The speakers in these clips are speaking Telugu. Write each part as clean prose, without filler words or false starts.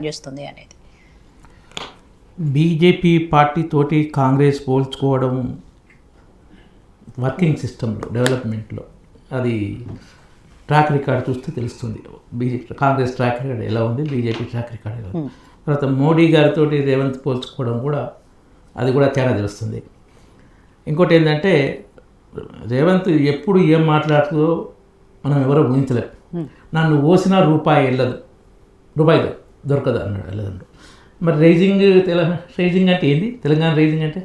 చేస్తుంది అనేది. బీజేపీ పార్టీ తోటి కాంగ్రెస్ పోల్చుకోవడం వర్కింగ్ సిస్టంలో డెవలప్మెంట్లో అది ట్రాక్ రికార్డ్ చూస్తే తెలుస్తుంది. కాంగ్రెస్ ట్రాక్ రికార్డ్ ఎలా ఉంది, బీజేపీ ట్రాక్ రికార్డ్ ఎలా ఉంది. తర్వాత మోడీ గారితో రేవంత్ పోల్చుకోవడం కూడా అది కూడా తేడా తెలుస్తుంది. ఇంకోటి ఏంటంటే రేవంత్ ఎప్పుడు ఏం మాట్లాడుతుందో మనం ఎవరో ఊహించలేము. నన్ను ఓసిన రూపాయి వెళ్ళదు, రూపాయి దొరకదు అన్నాడు వెళ్ళదండు. మరి రైజింగ్ అంటే ఏంది? తెలంగాణ రైజింగ్ అంటే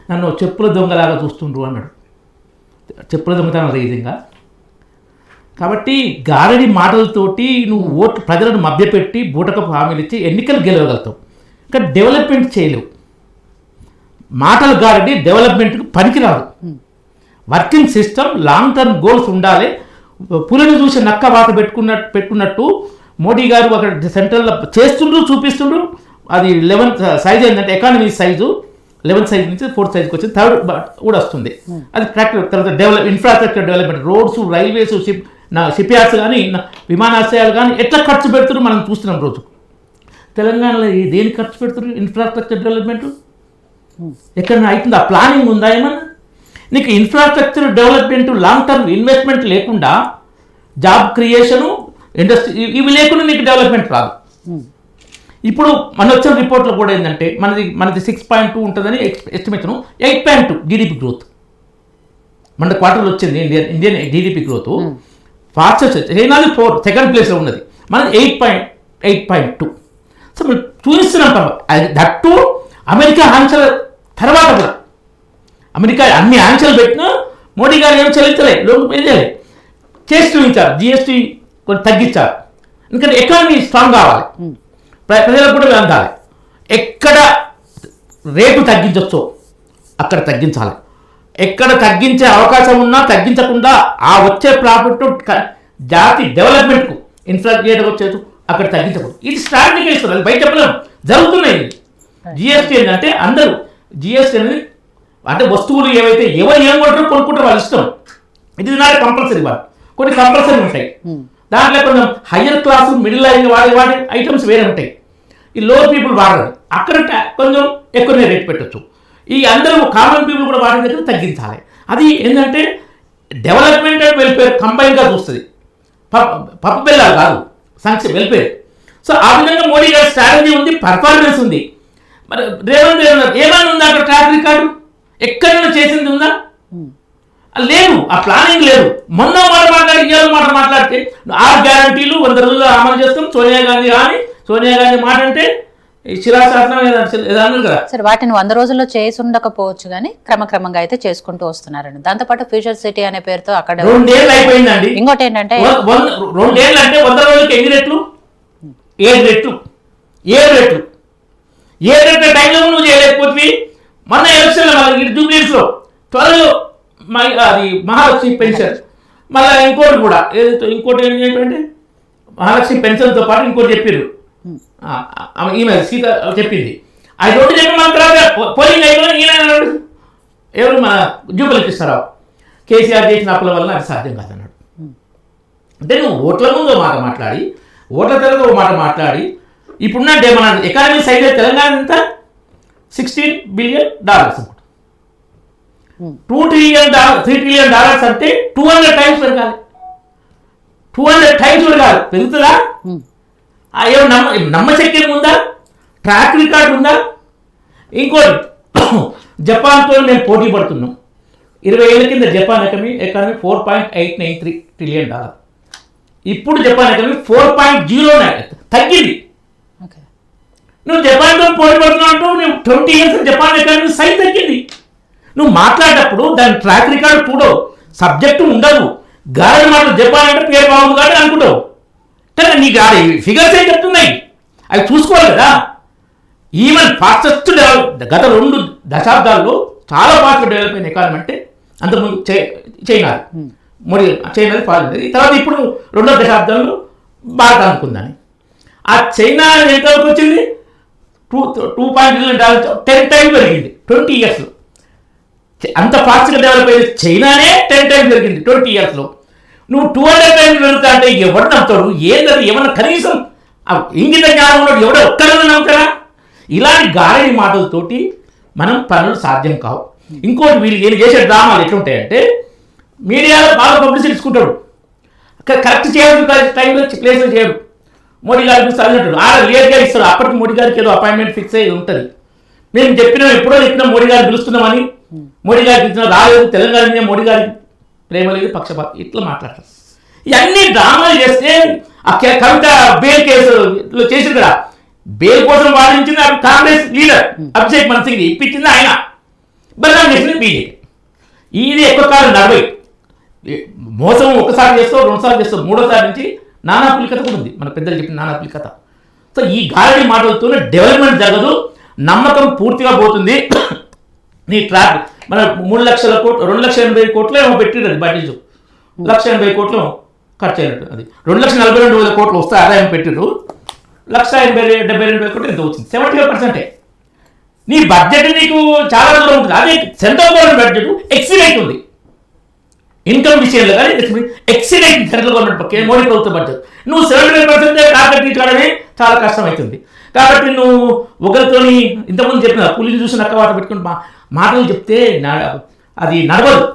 నన్ను చెప్పుల దొంగలాగా చూస్తుండ్రు అన్నాడు. చెప్పుల దొంగతనం రైజింగా? కాబట్టి గారడి మాటలతోటి నువ్వు ఓట్లు ప్రజలను మభ్యపెట్టి బూటకపు హామీలు ఇచ్చి ఎన్నికలు గెలవగలుగుతావు, ఇంకా డెవలప్మెంట్ చేయలేవు. మాటలు గారడి డెవలప్మెంట్కి పనికిరాదు. Working system, long term goals ఉండాలి. పులిని చూసి నక్క వాత పెట్టుకున్నట్టు మోడీ గారు అక్కడ సెంట్రల్లో చేస్తుండ్రు, చూపిస్తుండ్రు. అది 11th సైజ్ ఏంటంటే ఎకానమీ సైజు 11th సైజ్ నుంచి 4th సైజ్కి వచ్చింది, 3rd కూడా వస్తుంది. అది ప్రాక్టికల్. తర్వాత infrastructure development, roads, railways, ship yards కానీ విమానాశ్రయాలు కానీ ఎట్లా ఖర్చు పెడుతున్నారు మనం చూస్తున్నాం రోజు. తెలంగాణలో దేనికి ఖర్చు పెడుతున్నారు? ఇన్ఫ్రాస్ట్రక్చర్ డెవలప్మెంట్ ఎక్కడైనా అవుతుంది? ఆ ప్లానింగ్ ఉందా ఏమన్నా? నీకు infrastructure development, long term investment లేకుండా, జాబ్ క్రియేషను, ఇండస్ట్రీ ఇవి లేకుండా నీకు డెవలప్మెంట్ రాదు. ఇప్పుడు మన వచ్చిన రిపోర్ట్లో కూడా ఏంటంటే మనది 6.2 ఉంటుందని ఎస్టిమేషన్, 8.2 జీడిపి గ్రోత్ మన క్వార్టర్లో వచ్చింది. Indian GDP growth fastest. చైనాది 4, సెకండ్ ప్లేస్లో ఉన్నది, మనది 8.2. సో మనం చూపిస్తున్నాం. అది దట్టు అమెరికా ఆంక్షల తర్వాత కూడా. అమెరికా అన్ని ఆంక్షలు పెట్టినా మోడీ గారు ఏం చెల్లించలేదు, లోకం ఏం చేయలేదు, చేసి చూపించారు. జిఎస్టీ కొంచెం తగ్గించారు. ఎందుకంటే ఎకానమీ స్ట్రాంగ్ కావాలి, ప్రజలకు కూడా అందాలి. ఎక్కడ రేటు తగ్గించవచ్చో అక్కడ తగ్గించాలి. ఎక్కడ తగ్గించే అవకాశం ఉన్నా తగ్గించకుండా ఆ వచ్చే ప్రాఫిట్ జాతి డెవలప్మెంట్కు ఇన్ఫ్రాస్ట్రక్చర్ వచ్చేది అక్కడ తగ్గించకూడదు. ఇది స్ట్రాటజీగా ఇస్తారు, అది బయట చెప్పలేము, జరుగుతున్నాయి. జిఎస్టీ ఏంటంటే అందరూ జిఎస్టీ అనేది అంటే వస్తువులు ఏవైతే ఎవరు ఏం కొంటారో కొనుక్కుంటారో వాళ్ళ ఇష్టం. ఇది నాటి కంపల్సరీ వాళ్ళు కొన్ని కంపల్సరీ ఉంటాయి. దాంట్లో కొంచెం హయ్యర్ క్లాసు, మిడిల్ అయిన వాడి ఐటమ్స్ వేరే ఉంటాయి. ఈ లోవర్ పీపుల్ వాడరు, అక్కడ కొంచెం ఎక్కువనే రేట్ పెట్టచ్చు. ఈ అందరూ కామన్ పీపుల్ కూడా వాడే దగ్గర తగ్గించాలి. అది ఏంటంటే డెవలప్మెంట్ అండ్ వెల్ఫేర్ కంబైన్గా చూస్తుంది, పప్పు బెల్లాలు కాదు, సంక్షేమ వెల్ఫేర్. సో ఆ విధంగా మోడీ గారి స్ట్రాటజీ ఉంది, పర్ఫార్మెన్స్ ఉంది. మరి రేవంత్ ఏమైనా ఉందా అక్కడ ట్రాక్ రికార్డు? ఎక్కడైనా చేసింది ఉందా? లేదు, ఆ ప్లానింగ్ లేదు. మొన్న మాట మాట్లాడి ఇవాళ మాట మాట్లాడితే 6 గ్యారంటీలు 100 రోజులు అమలు చేస్తాం. సోనియా గాంధీ మాట అంటే శిలాశాసనం ఏదన్నారు కదా సార్, వాటిని 100 రోజుల్లో చేసి ఉండకపోవచ్చు కానీ క్రమక్రమంగా అయితే చేసుకుంటూ వస్తున్నారండి. దాంతోపాటు ఫ్యూచర్ సిటీ అనే పేరుతో అక్కడ 2 ఏళ్ళు అయిపోయిందండి. ఇంకోటి ఏంటంటే 2 ఏళ్ళు అంటే 100 రోజులకి ఎన్ని రెట్లు? 7 రెట్లు. 7 రెట్ల టైంలో నువ్వు చేయలేకపోతే మొన్న ఎలక్షన్లో మళ్ళీ జూబ్లీస్లో త్వరలో అది మహాలక్ష్మి పెన్షన్, మళ్ళీ ఇంకోటి కూడా ఇంకోటి ఏంటంటే మహాలక్ష్మి పెన్షన్తో పాటు ఇంకోటి చెప్పారు, ఈమె సీత చెప్పింది. అది 2 చెప్పి మన తర్వాత పోలింగ్ అయిపోయినా ఈయన ఎవరు మన జూబులకి ఇస్తారావు కేసీఆర్ చేసిన అప్పుల వల్ల అది సాధ్యం కాదన్నాడు. అంటే నువ్వు ఓట్ల ముందు మాట మాట్లాడి, ఓట్ల తర్వాత ఒక మాట మాట్లాడి, ఇప్పుడున్న మన ఎకానమీ సైజ్ తెలంగాణ ఎంత? $16 బిలియన్ అనుకుంటా. $2 ట్రిలియన్ $3 ట్రిలియన్ అంటే 200 టైమ్స్ పెరగాలి. 200 టైమ్స్ పెరగాలి. పెరుగుతుందా? ఏమో నమ్మశక్యం ఉందా? ట్రాక్ రికార్డ్ ఉందా? ఇంకోటి, జపాన్తో మేము పోటీ పడుతున్నాం. 20 ఏళ్ళ కింద జపాన్ ఎకానమీ $4.893 ట్రిలియన్. ఇప్పుడు జపాన్ ఎకానమీ 4.09 తగ్గింది. నువ్వు జపాన్తో పోటీ పడుతున్నావు అంటూ నువ్వు 20 ఇయర్స్ జపాన్ ఎకానమీ సైజ్ తగ్గింది. నువ్వు మాట్లాడేటప్పుడు దాని ట్రాక్ రికార్డు చూడవు, సబ్జెక్టు ఉండదు. గాలి మాటలు జపాన్ అంటే పేరు బాగుంది కాబట్టి అనుకుంటావు, కానీ నీకు ఫిగర్స్ ఏం చెప్తున్నాయి అవి చూసుకోవాలి కదా. ఈవెన్ ఫాస్టెస్ట్ గత 2 దశాబ్దాల్లో చాలా ఫాస్ట్గా డెవలప్ అయిన ఎకానమీ అంటే అంతకుముందు చైనా, చైనాది ఫాస్ట్. తర్వాత ఇప్పుడు 2వ దశాబ్దంలో భారత్ అనుకుందని. ఆ చైనా ఎంతవరకు వచ్చింది? $2.2 10 టైమ్స్ పెరిగింది 20 ఇయర్స్లో. అంత ఫాస్ట్గా డెవలప్ అయ్యేది చైనానే 10 టైమ్స్ పెరిగింది 20 ఇయర్స్లో. నువ్వు 200 టైమ్స్ పెరుగుతా అంటే ఎవరు నమ్ముతాడు? ఏదది ఏమన్నా కనీసం ఇంగిత జ్ఞానంలో ఎవడో ఒక్కరైనా నమ్ముతారా? ఇలాంటి గారడి మాటలతోటి మనం పనులు సాధ్యం కావు. ఇంకోటి వీళ్ళు చేసే డ్రామాలు ఎట్లుంటాయంటే మీడియాలో బాగా పబ్లిసిటీ ఇచ్చుకుంటాడు, కరెక్ట్ చేయాల్సిన టైంలో ప్లేస్లో చేయడు. మోడీ గారికి చదివినట్టు లేట్గా ఇస్తారు. అప్పటికి మోడీ గారికి ఏదో అపాయింట్మెంట్ ఫిక్స్ అయ్యి ఉంటుంది. మేము ఎప్పుడో చెప్పినా మోడీ గారిని పిలుస్తున్నామని, మోడీ గారికి ఇచ్చిన రాలేదు, తెలంగాణ మీద మోడీ గారికి ప్రేమ లేదు, పక్షపాతం, ఇట్లా మాట్లాడతారు. ఇవన్నీ డ్రామాలు చేస్తే ఆ కవిత బెయిల్ కేసులో చేసింది కదా, బెయిల్ కోసం వాదించింది కాంగ్రెస్ లీడర్ అభిషేక్ మను సింగ్, ఇప్పించింది ఆయన, బదనాం చేసింది బీజేపీ. ఇది ఎక్కువ కాలం నడవై మోసం ఒకసారి చేస్తావు, రెండుసార్లు చేస్తావు, మూడోసారి నుంచి నానా పులికత కూడా ఉంది, మన పెద్దలు చెప్పిన నానా పులికత. సో ఈ గాలి మాటలతోనే డెవలప్మెంట్ జరగదు, నమ్మకం పూర్తిగా పోతుంది. నీ ట్రాక్ మన 3 లక్షల కోట్లు 2,80,000 కోట్లు ఏమో పెట్టిరు, అది బడ్జెట్ 1,80,000 కోట్లు ఖర్చు అయినట్టు, అది 2,42,000 కోట్లు వస్తే ఆదాయం పెట్టిరు, 1,72,000 కోట్లు ఎంత వచ్చింది, 75%. నీ బడ్జెట్ నీకు చాలా దూరం ఉంటుంది. అదే సెంట్రల్ గవర్నమెంట్ బడ్జెట్ ఎక్సీడ్ అవుతుంది ఇన్కమ్ విషయంలో, కానీ ఎక్సీడ్ అవుతుంది సెంట్రల్ గవర్నమెంట్ మోడీ ప్రభుత్వ బడ్జెట్. నువ్వు 75% టార్గెట్ తీసుకోవడమే చాలా కష్టం అవుతుంది. కాబట్టి నువ్వు ఒకరితోని ఇంతకుముందు చెప్పిన పులిని చూసి నక్క వాత పెట్టుకుని మాటలు చెప్తే అది నడవదు.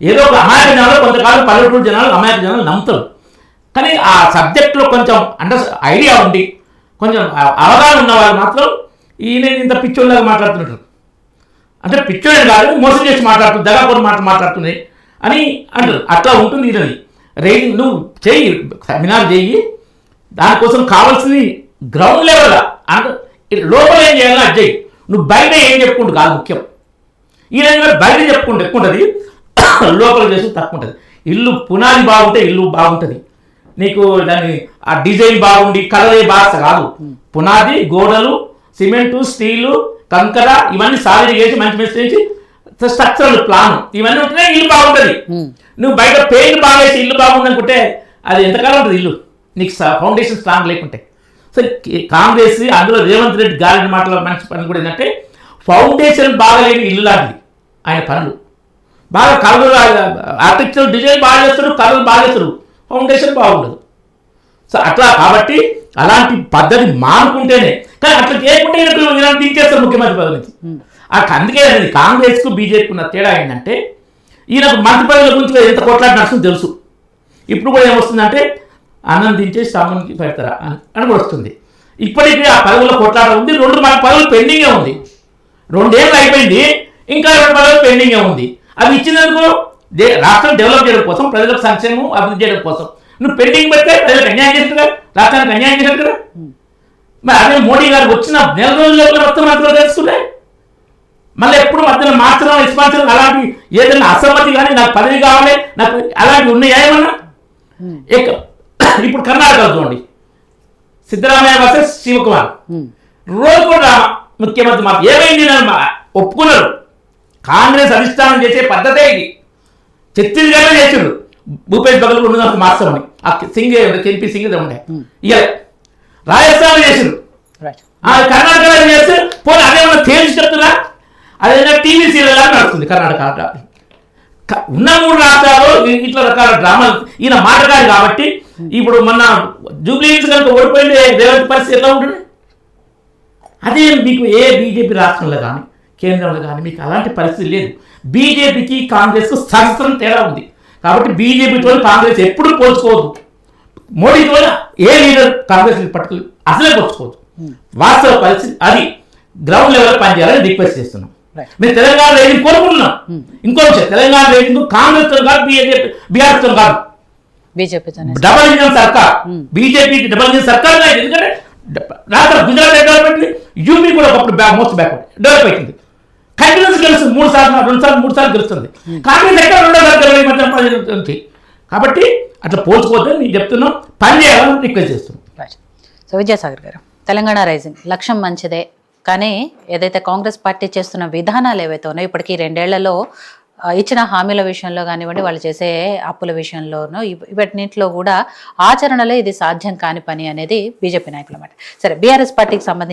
ఏదో ఒక అమాయక జనాలు, కొంతకాలం పల్లెటూరు జనాలు, అమాయక జనాలు నమ్ముతారు. కానీ ఆ సబ్జెక్ట్లో కొంచెం ఐడియా ఉండి కొంచెం అవగాహన ఉన్న వాళ్ళు మాత్రం ఈయన ఇంత పిచ్చోళ్ళగా మాట్లాడుతుంటారు. అంటే పిచ్చోళ్ళని కాదు, మోసం చేసి మాట్లాడుతుంది, దగాకోని మాట్లాడుతున్నాయి అని అంటారు. అట్లా ఉంటుంది ఈయనది రేటింగ్. నువ్వు చెయ్యి, సెమినార్ చెయ్యి, దానికోసం కావాల్సింది గ్రౌండ్ లెవెల్ అంటే లోపల ఏం చేయాలో అది చెయ్యి. నువ్వు బయట ఏం చెప్పుకుంటూ కాదు ముఖ్యం. ఈ రకంగా బయట చెప్పుకుంటూ ఎక్కువ ఉంటుంది, లోపల చేసి తక్కువ ఉంటుంది. ఇల్లు పునాది బాగుంటే ఇల్లు బాగుంటుంది. నీకు దాన్ని ఆ డిజైన్ బాగుండి కలరే బాగా కాదు, పునాది, గోడలు, సిమెంటు, స్టీలు, కంకర ఇవన్నీ సాలిడ్ చేసి మంచి మెసేజ్ స్ట్రక్చరల్ ప్లాన్ ఇవన్నీ ఉంటేనే ఇల్లు బాగుంటుంది. నువ్వు బయట పెయింట్ బాగా వేసి ఇల్లు బాగుంది అనుకుంటే అది ఎంతకాలం ఉంటుంది ఇల్లు, నీకు ఫౌండేషన్ స్ట్రాంగ్ లేకుంటే. సో కాంగ్రెస్ అందులో రేవంత్ రెడ్డి గాలి మాటల మంచి పని కూడా ఏంటంటే ఫౌండేషన్ బాగాలేని ఇల్లు లాంటిది ఆయన పనులు. బాగా కలర్ ఆర్టిఫిషియల్ డిజైన్ బాగా చేస్తారు, కలర్ బాగా చేస్తారు, ఫౌండేషన్ బాగుండదు. సో అట్లా కాబట్టి అలాంటి పద్ధతి మానుకుంటేనే, కానీ అట్లా చేయకుంటే ఇలా దించేస్తారు ముఖ్యమంత్రి పదవి నుంచి. అందుకే అనేది కాంగ్రెస్కు బీజేపీకి ఉన్న తేడా ఏంటంటే ఈయనకు మంత్రి పదవుల గురించి ఎంత కొట్లాట నడుస్తుందో తెలుసు. ఇప్పుడు కూడా ఏమొస్తుందంటే అన్నం దించేసి స్తంభానికి పెడతారా అని కూడా వస్తుంది. ఇప్పటికీ ఆ పదవుల కొట్లాట ఉంది, 2 పదవులు పెండింగే ఉంది. 2 ఏళ్ళు అయిపోయింది, ఇంకా 2 పదవులు పెండింగే ఉంది. అవి ఇచ్చినందుకు రాష్ట్రం డెవలప్ చేయడం కోసం, ప్రజలకు సంక్షేమం అభివృద్ధి చేయడం కోసం. నువ్వు పెండింగ్ పెడితే ప్రజలకు అన్యాయం చేస్తున్నా, రాష్ట్రానికి అన్యాయం చేశారు కదా. మరి అదే మోడీ గారు వచ్చిన 4 రోజుల మొత్తం మంత్రులు తెలుస్తున్నాయి. మళ్ళీ ఎప్పుడు మధ్యలో మార్చడం, ఎక్స్పాన్షన్ అలాంటి ఏదైనా అసమ్మతి కానీ నాకు పదవి కావాలి నాకు అలాంటివి ఉన్నాయా ఏమన్నా? ఇప్పుడు కర్ణాటకలో చూడండి, సిద్ధరామయ్య వర్సెస్ శివకుమార్, రోజు కూడా ముఖ్యమంత్రి మాకు ఏమైంది ఒప్పుకున్నారు. కాంగ్రెస్ అధిష్టానం చేసే పద్ధతే ఇది. ఛత్తీస్గఢ్లో చేసారు, భూపేష్ బగల్ ఉన్నదానికి మార్చమని సింగ్ కెన్పీ సింగ్ ఉండే, ఇక రాజస్థాన్లో చేసారు, కర్ణాటకలో చేస్తే పోనీ అదేమన్నా తేల్చి చెప్తున్నా, అదేవిధంగా టీవీ సీరియల్ లాగా నడుస్తుంది కర్ణాటక. ఉన్న 3 రాష్ట్రాలు ఇట్లా రకాల డ్రామాలు. ఈయన మాటగాడు కాబట్టి ఇప్పుడు మొన్న జూబ్లీహిల్స్ కనుక ఓడిపోయింది రేవంత్ పరిస్థితి ఎట్లా ఉంటుంది? అదే మీకు ఏ బీజేపీ రాష్ట్రంలో కానీ కేంద్రంలో కానీ మీకు అలాంటి పరిస్థితి లేదు. బీజేపీకి కాంగ్రెస్కు సహస్రం తేడా ఉంది. కాబట్టి బీజేపీతో కాంగ్రెస్ ఎప్పుడు పోల్చుకోవద్దు. మోడీతో ఏ లీడర్ కాంగ్రెస్ పట్టుకుని అసలే పోల్చుకోవద్దు. వాస్తవ పరిస్థితి అది గ్రౌండ్ లెవెల్ పనిచేయాలని రిక్వెస్ట్ చేస్తున్నాం. మేము తెలంగాణ రేటింగ్ కోరుకుంటున్నాం. ఇంకో విషయం, తెలంగాణ రేటింగ్ కాంగ్రెస్ తో కాదు, బీఆర్ఎస్ తో కాదు, డబల్ ఇంజన్ సర్కార్. బీజేపీకి డబల్ ఇంజన్ సర్కార్. ఎందుకంటే రాష్ట్ర గుజరాత్ డెవలప్మెంట్, యూపీ కూడా ఒకప్పుడు మోస్ట్ బ్యాక్వర్డ్ డెవలప్ అవుతుంది. కంటిన్యూస్ గెలుస్తుంది, 3 సార్లు 2 సార్లు గెలుస్తుంది. కాంగ్రెస్ ఎక్కడ 2 సార్లు. కాబట్టి అట్లా పోల్చుకోవద్దని నేను చెప్తున్నాం, పని చేయాలని రిక్వెస్ట్ చేస్తున్నాం. సో విద్యాసాగర్ గారు, తెలంగాణ రైజింగ్ లక్ష్యం మంచిదే, కానీ ఏదైతే కాంగ్రెస్ పార్టీ చేస్తున్న విధానాలు ఏవైతే ఉన్నాయో ఇప్పటికీ 2 ఏళ్లలో ఇచ్చిన హామీల విషయంలో కానివ్వండి, వాళ్ళు చేసే అప్పుల విషయంలోనూ ఇవన్నింటిలో కూడా ఆచరణలో ఇది సాధ్యం కాని పని అనేది బీజేపీ నాయకుల మాట. సరే, బీఆర్ఎస్ పార్టీకి సంబంధించి